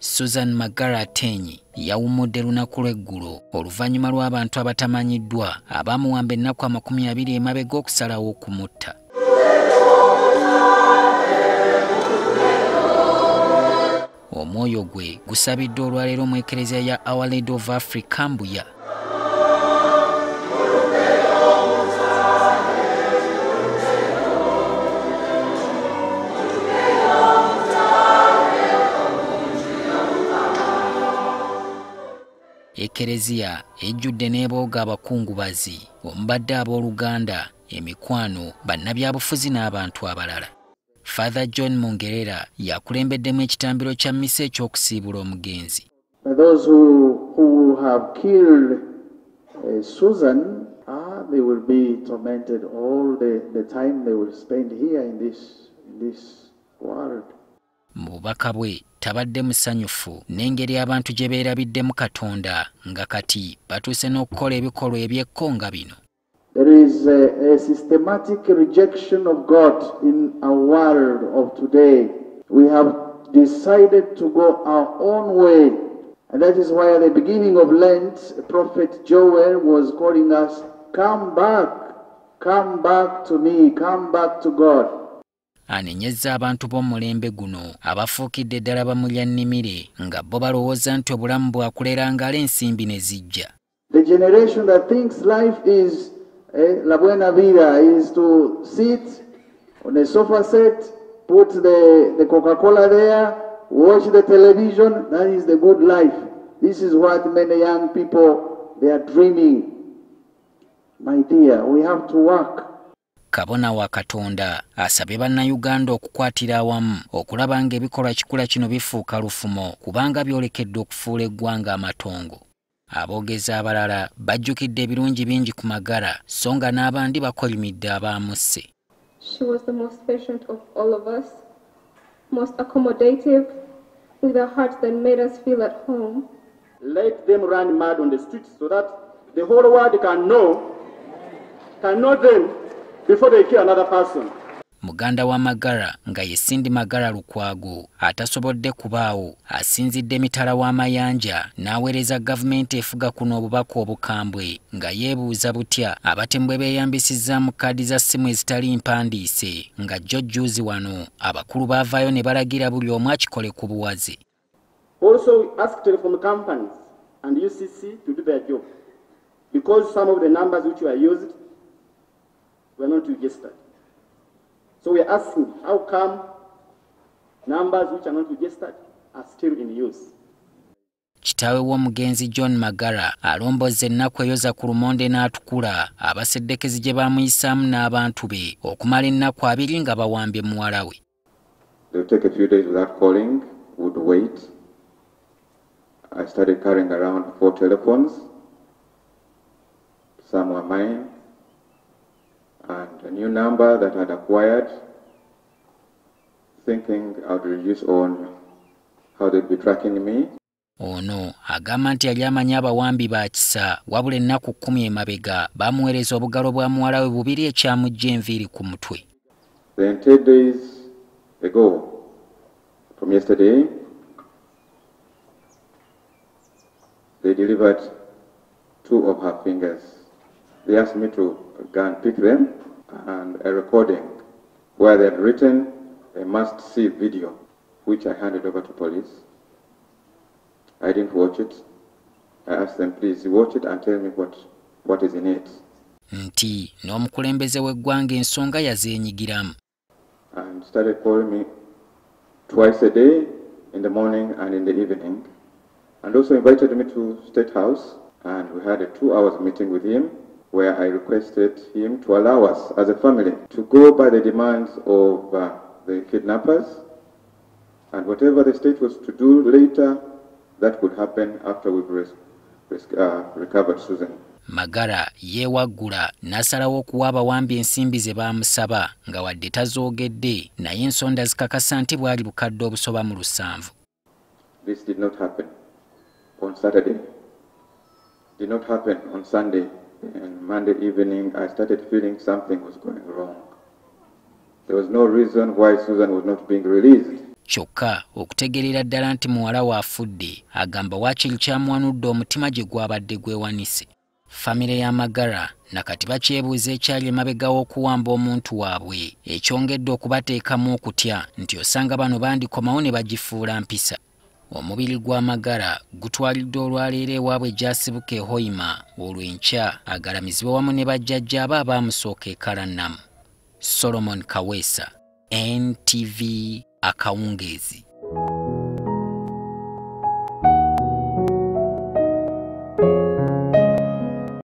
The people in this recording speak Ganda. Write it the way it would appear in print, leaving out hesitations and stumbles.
Susan Magara Tenyi yawumudde lunaku lw'eggulo oluvannyuma lw'abantu abatamanyiddwa abaamuwamba ennaku 20 emabega okusalawo okumutta. Omwoyo gwe gusabidde olwaleero mu ekereziya ya Our Lady of Africa Mbuya. Ekereziya ejjudde n'ebooga abakungubazi, omubadde abooluganda, emikwano, bannabyabufuzi n'abantu abalala. Father John Mungerera yakulembeddemu ekitambiro kya mmisa eky'okusiibula omugenzi. Those who have killed Susan, they will be tormented all the time they will spend here in this world. Mu bubaka bwe tabadde musanyufu n'engeri abantu gye beerabiddemu Katonda nga kati batuuse n'okukola ebikolwa ebyekko nga bino. There is a systematic rejection of God in our world of today. We have decided to go our own way. And that is why at the beginning of Lent, Prophet Joel was calling us, come back to me, come back to God. Anenyezza abantu b'omulembe guno abafuukidde ddala bamulyannimire nga bo balowooza nti obulamu bwakulera ngala ensimbi ne zijja. The generation that thinks life is la buena vida is to sit on a sofa set, put the Coca-Cola there, watch the television. That is the good life. This is what many young people, they are dreaming. My dear, we have to work. Kabona wa Katonda asabye bannayuganda okukwatira awamu okulaba ng'ebikolwa kikula kino bifuuka lufumo kubanga byolekedde okufuula eggwanga amatongo. Aboogezi abalala bajjukidde ebirungi bingi ku Magara so nga n'abandi bakolimidde abaamusse. She was the most patient of all of us, most accommodative, with a heart that made us feel at home. Let them run mad on the streets so that the whole world can know them before they kill another person. Muganda wa Magara nga ye Sindi Magara Lukwago atasobodde kubaawo asinzidde mitala w'amayanja n'aweereza gavumenti efuga kuno obubaka obukambwe nga yeebuuza butya abatemu bwe beeyambisizza mu kaadi za ssimu ezitali mpandiise nga jjo jjuuzi wano abakulu baavaayo ne balagira buli omu akikole ku buwaze. Also we ask telephone companies and UCC to do their job because some of the numbers which were used were not registered. So we are asking, how come numbers which are not registered are still in use? Kitaawe w'omugenzi John Magara alombozza ennaku eyo za ku lumonde n'atukula abaseddekezi gye baamuyisaamu n'abantu be okumala ennaku 2 nga bawambye muwala we. They would take a few days without calling, would wait. I started carrying around 4 telephones. Some were mine. And a new number that I'd acquired, thinking I'd reduce on how they'd be tracking me. Ono agamba nti yali amanyi abawambi ba kisa wabula ennaku 10 emabega bamuweereza obugalo bwa muwala we 2 ekyamujja enviiri ku mutwe. Then 10 days ago, from yesterday, they delivered 2 of her fingers. They asked me to go and pick them and a recording where they had written a must-see video, which I handed over to police. I didn't watch it. I asked them, please watch it and tell me what is in it. Nti n'omukulembeze w'eggwanga ensonga yazeenyigiramu. And started calling me twice a day, in the morning and in the evening. And also invited me to State House, and we had a 2 hours meeting with him, where I requested him to allow us as a family to go by the demands of the kidnappers, and whatever the state was to do later, that could happen after we've recovered Susan. Magara yeewaggula n'asalawo okuwa abawambi ensimbi ze baamusaba nga wadde tazoogedde naye ensonda zikakasa nti bwali bukadde obusoba mu 7. This did not happen on Saturday. Did not happen on Sunday. And Monday evening, I started feeling something was going wrong. There was no reason why Susan was not being released. kyokka okutegeerera ddala nti muwala waafudde agamba waakiri kyamuwanudde omutima gye gwabadde gwewanise. Famire ya Magara nakati bakyebuuza ekyali emabega w'okuwamba omuntu waabwe ekyongedde okubateekamu okutya nti osanga bano bandikomawo ne bagifuula mpisa. Omubiri gwa Magara gutwaliddwa olwaleero ewaabwe gy'asibuka e Hoima olw'enkya agalamizibwa wamu ne bajjajja abaamusooka e Kalannamu. Solomon Kaweesa, NTV Akawungeezi.